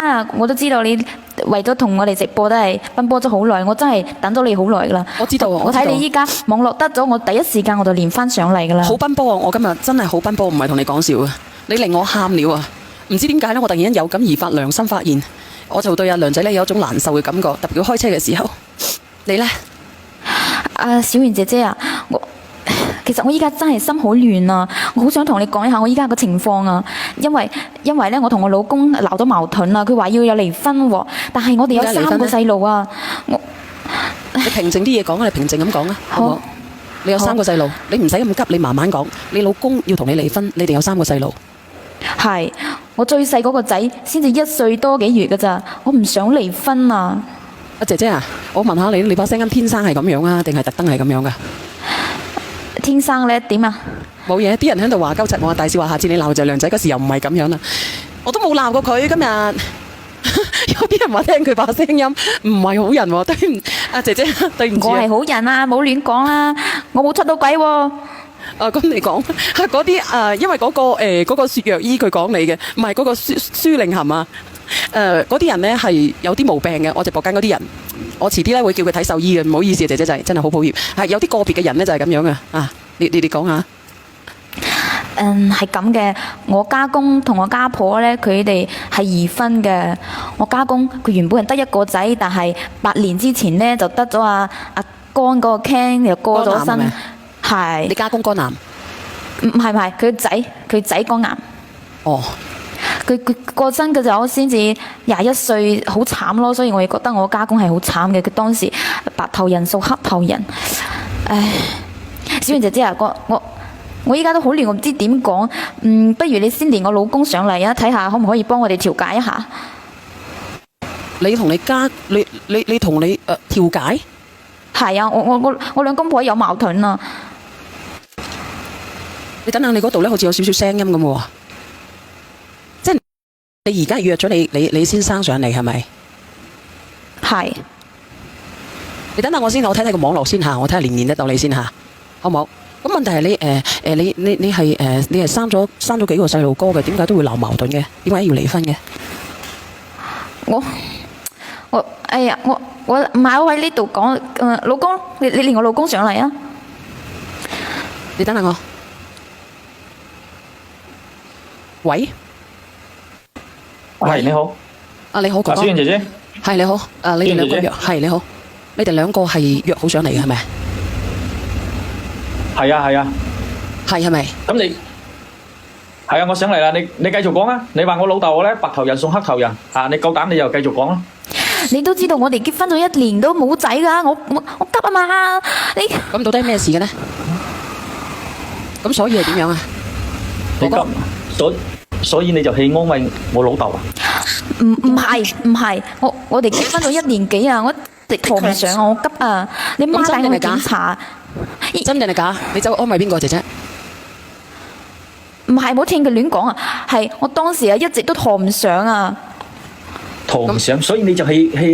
啊，我都知道你為咗同我哋直播都係奔波咗好耐，我真係等咗你好耐噶啦。我知道，我睇你依家網絡得咗，我第一時間我就連翻上嚟噶啦。好奔波啊！我今日真係好奔波，唔係同你講笑啊！你令我喊了啊！唔知點解呢，我突然間有感而發，良心發現，我就對阿梁仔呢有一種難受嘅感覺，特別佢開車嘅時候。你呢？小圓姐姐啊，其實我依家真係心好亂啊！我好想同你講一下我依家嘅情況啊，因為咧我同我老公鬧咗矛盾啦，佢話要有離婚喎，但係我哋有3個細路啊。你平靜啲嘢講啊，你平靜咁講啊，好唔好？你有3個細路，你唔使咁急，你慢慢講。你老公要同你離婚，你哋有3個細路。係，我最細嗰個仔先至1歲多幾月㗎咋，我唔想離婚啊！阿姐姐啊，我問下你，你把聲音天生係咁樣啊，定係特登係咁樣噶？天生咧點啊？冇嘢，啲人喺度話鳩柒我，大少話下次你鬧就梁仔嗰時又唔係咁樣啦。我都冇鬧過佢今日。有啲人話聽佢把聲音唔係好人喎，對唔？阿姐姐對唔住。我係好人啊，冇亂講啦，我冇出到軌喎。咁你講嗰啲因為嗰個薛若依佢講你嘅，唔係嗰個舒令涵啊。嗰啲人呢係有啲毛病嘅，我直播間嗰啲人，我遲啲呢會叫佢睇獸醫嘅，唔好意思啊，姐姐仔，真係好抱歉。係有啲個別嘅人呢就係咁樣嘅啊，你講下。係咁嘅，我家公同我家婆呢，佢哋係2婚嘅。我家公佢原本係得1個仔，但係8年之前呢，就得咗阿肝嗰個 can 又過咗身。係。你家公肝癌？唔係，佢仔肝癌。哦。佢過身嘅時候先至21歲，好慘咯，所以我亦覺得我家公係好慘嘅。佢當時白頭人送黑頭人，唉，小圓姐姐啊，我依家都好亂，我唔知點講。不如你先連我老公上嚟啊，睇下可唔可以幫我哋調解一下。你同你調解？係啊，我兩公婆有矛盾啊。你等下，你嗰度咧好似有少少聲音咁喎。即係你而家約咗你先生上嚟係咪？係。你等下我睇睇個網絡先嚇，我睇下連唔連得到你先嚇，好唔好？咁問題係你係生咗幾個細路哥嘅，點解都會鬧矛盾嘅？點解要離婚嘅？哎呀，我唔係我喺呢度講，老公，你連我老公上嚟啊！你等下我。喂，你好。你好，哥哥。小圓姐姐。係你好，你哋兩個約係你好，你哋兩個係約好上嚟嘅係咪？係啊。係咪？咁你係啊？我上嚟啦，你繼續講啊！你話我老豆咧白頭人送黑頭人啊！你夠膽你又繼續講啦！你都知道我哋結婚咗1年都冇仔噶，我急啊嘛！你咁到底咩事嘅呢？咁所以係點樣啊？你急，所以你就去安慰我老豆啊？唔係，我哋結婚咗1年幾啊，我直陀唔上啊，我急啊！你媽帶我去檢查。真定係假？你走安慰邊個姐姐？唔係，唔好聽佢亂講啊！係我當時啊一直都陀唔上啊。陀唔上，所以你就去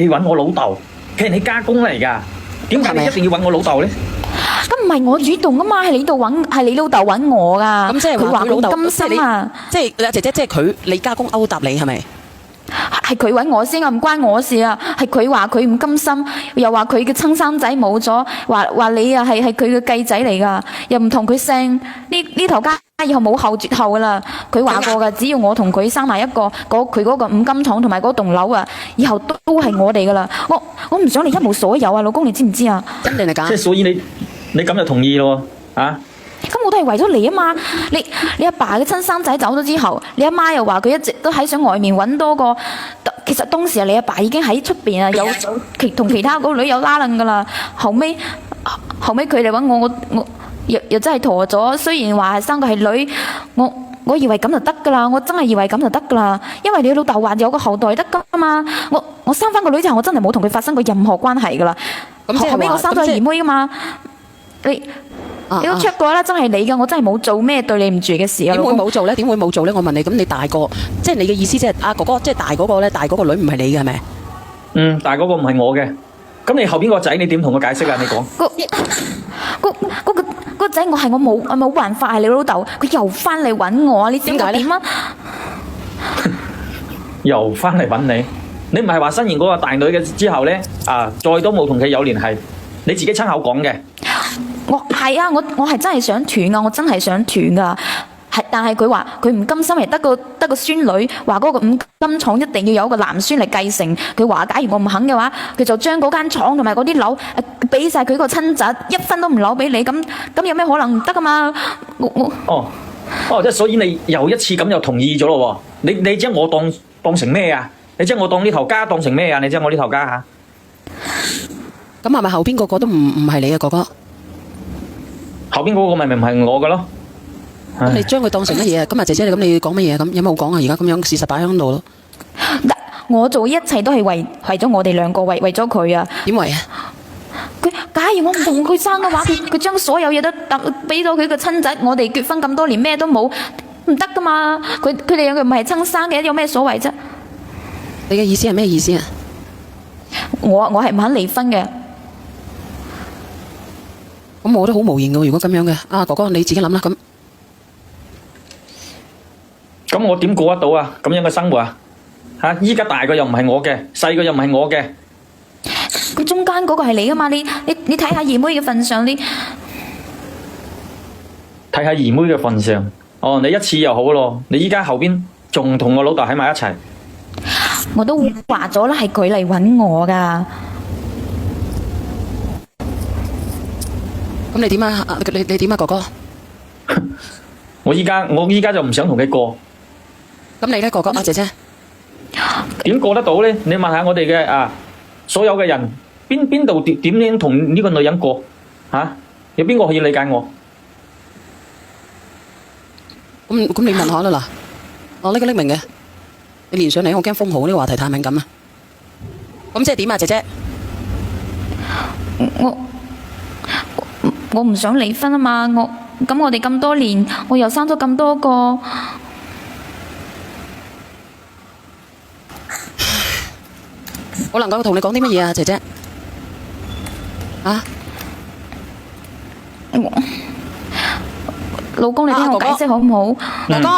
揾我老豆，佢係你家公嚟噶，點解你一定要揾我老豆咧？咁唔係我主動噶嘛，係你老豆揾我噶。咁即係話佢老豆甘心啊！即係姐姐，即係佢你家公勾搭你係咪？係佢揾我先啊，唔關我事啊！係佢話佢唔甘心，又話佢嘅親生仔冇咗，話你啊係佢嘅繼仔嚟噶，又唔同佢姓呢頭家以後冇後絕後噶啦。佢話過噶，只要我同佢生埋一個，佢嗰個五金廠同埋嗰棟樓啊，以後都係我哋噶啦。我唔想你一無所有啊，老公你知唔知啊？真定係假？即係所以你咁就同意咯啊？咁我都係為咗你啊嘛！你阿爸嘅親生仔走咗之後，你阿媽又話佢一直都喺想外面揾多個。其實當時啊，你阿爸已經喺出邊啊，有同其他嗰個女有拉楞噶啦。後尾佢哋揾我又真係陀咗。雖然話係生個係女，我以為咁就得噶啦，我真係以為咁就得噶啦。因為你老豆話有個後代得噶嘛。我生翻個女之後，我真係冇同佢發生過任何關係噶啦。後尾我生咗二妹噶嘛，你都 check 過啦，真係你噶，我真係冇做咩對你唔住嘅事啊！點會冇做咧？點會冇做咧？我問你，咁你大個，即係你嘅意思，即係阿哥哥，即係大嗰個咧，大嗰個女唔係你嘅係咪？大嗰個唔係我嘅。咁你後邊個仔你點同我解釋啊？你講。個仔我冇辦法，係你老豆，佢又翻嚟揾我，你點解點啊？又翻嚟揾你，你唔係話新完嗰個大女嘅之後咧再都冇同佢有聯繫，你自己親口講嘅。我係啊，我係真係想斷啊，我真係想斷噶。但係佢話佢唔甘心，係得個孫女，話嗰個五金廠一定要有一個男孫嚟繼承。佢話假如我唔肯嘅話，佢就將嗰間廠同埋嗰啲樓俾晒佢個親侄，一分都唔留俾你。咁有咩可能唔得噶嘛？即係所以你又一次咁又同意咗咯喎？你將我當成咩啊？你將我當呢頭家當成咩啊？你將我呢頭家嚇？咁係咪後邊個個都唔係你嘅哥哥？後邊嗰個咪唔係我嘅咯？咁你將佢當成乜嘢啊？咁啊姐姐，你咁你講乜嘢啊？咁有冇講啊？而家咁樣事實擺喺度咯。我做一切都係為咗我哋兩個，為咗佢啊。點為啊？假如我唔同佢生嘅話，佢將所有嘢都俾咗佢個親仔，我哋結婚咁多年咩都冇，唔得噶嘛。佢哋兩個唔係親生嘅，有咩所謂啫？你嘅意思係咩意思啊？我係唔肯離婚嘅。咁我都好無言嘅。如果咁樣嘅，哥哥你自己諗啦。咁我點過得到啊？咁樣嘅生活啊？依家大個又唔係我嘅，細個又唔係我嘅。咁中間嗰個係你噶嘛？你睇下二妹嘅份上，你睇下二妹嘅份上。你一次又好咯，你依家後邊仲同我老豆喺埋一齊。我都話咗啦，係佢嚟搵我噶。咁你點啊？你點啊，哥哥？我依家就唔想同佢過。咁你咧，哥哥姐姐點過得到咧？你問下我哋嘅所有嘅人，邊度點樣同呢個女人過？有邊個可以理解我？咁你問下啦嗱，我呢個匿名嘅，你連上嚟，我驚封號呢個話題太敏感啊。咁即係點啊，姐姐？我唔想離婚啊嘛，我哋咁多年，我又生咗咁多個。我能夠同你講啲乜嘢啊，姐姐？老公，你聽我解釋好唔好？哥哥，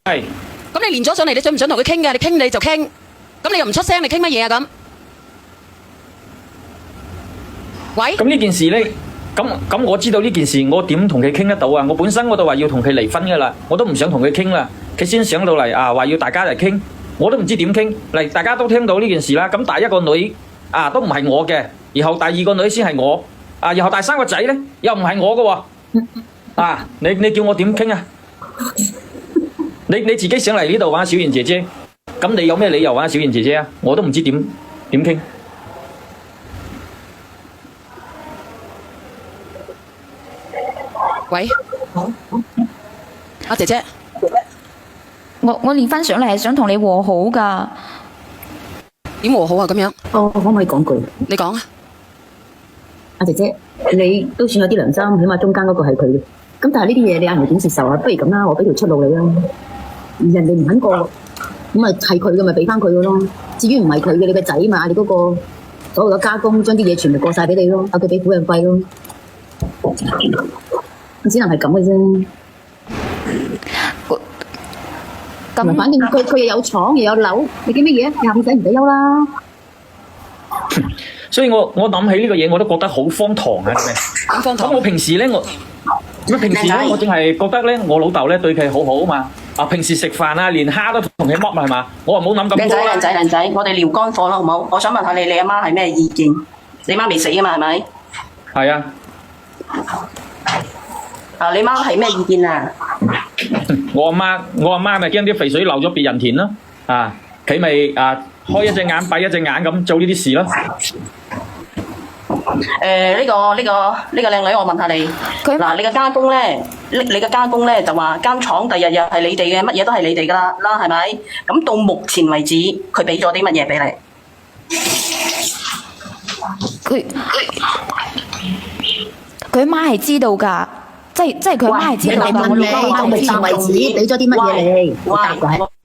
係。咁你連咗上嚟，你想唔想同佢傾㗎？你傾你就傾，咁你又唔出聲，你傾乜嘢啊？咁，喂？咁呢件事咧，咁我知道呢件事，我點同佢傾得到啊？我本身我就話要同佢離婚噶啦，我都唔想同佢傾啦，佢先上到嚟話要大家嚟傾。我都唔知點傾，嚟大家都聽到呢件事啦。咁第一個女都唔係我嘅，然後第二個女先係我，然後第三個仔咧又唔係我嘅喎。你叫我點傾啊？你自己上嚟呢度玩小賢姐姐，咁你有咩理由玩小賢姐姐啊？我都唔知點傾。喂，姐姐。我連翻上嚟係想同你和好噶。點和好啊？咁樣，我可唔可以講句？你講啊，阿姐姐，你都算有啲良心，起碼中間嗰個係佢嘅。咁但係呢啲嘢你硬係點接受啊？不如咁啦，我俾條出路你啦。人哋唔肯過，咁咪係佢嘅咪俾翻佢嘅咯。至於唔係佢嘅，你個仔嘛，你嗰個所有嘅加工，將啲嘢全部過晒俾你咯，有佢俾撫養費咯。只能係咁嘅啫。反正佢又有廠又有樓，你驚乜嘢？廿五仔唔使憂啦。所以我諗起呢個嘢，我都覺得好荒唐啊！荒唐。咁我平時咧，我淨係覺得咧，我老豆咧對佢好好啊嘛。平時食飯啊，連蝦都同佢剝係嘛。我話冇諗咁多啦。靚仔，我哋撩乾貨啦，好唔好？我想問下你阿媽係咩意見？你媽未死啊嘛，係咪？係啊。你媽係咩意見啊？我阿媽咪驚啲肥水流咗別人田咯，佢咪開一隻眼閉一隻眼咁做呢啲事咯。呢個靚女，我問下你，嗱，你嘅家公咧，你嘅家公咧就話間廠第日又係你哋嘅，乜嘢都係你哋噶啦，係咪？咁到目前為止，佢俾咗啲乜嘢俾你？佢媽係知道㗎。即係佢媽係知道㗎。我老公到目前為止俾咗啲乜嘢你？喂，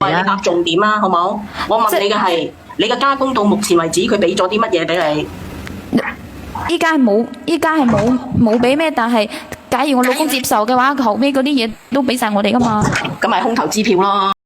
你答重點啊，好冇？我問你嘅係，你嘅家公到目前為止佢俾咗啲乜嘢俾你？依家係冇俾咩，但係假如我老公接受嘅話，後尾嗰啲嘢都俾晒我哋㗎嘛。咁咪空頭支票咯。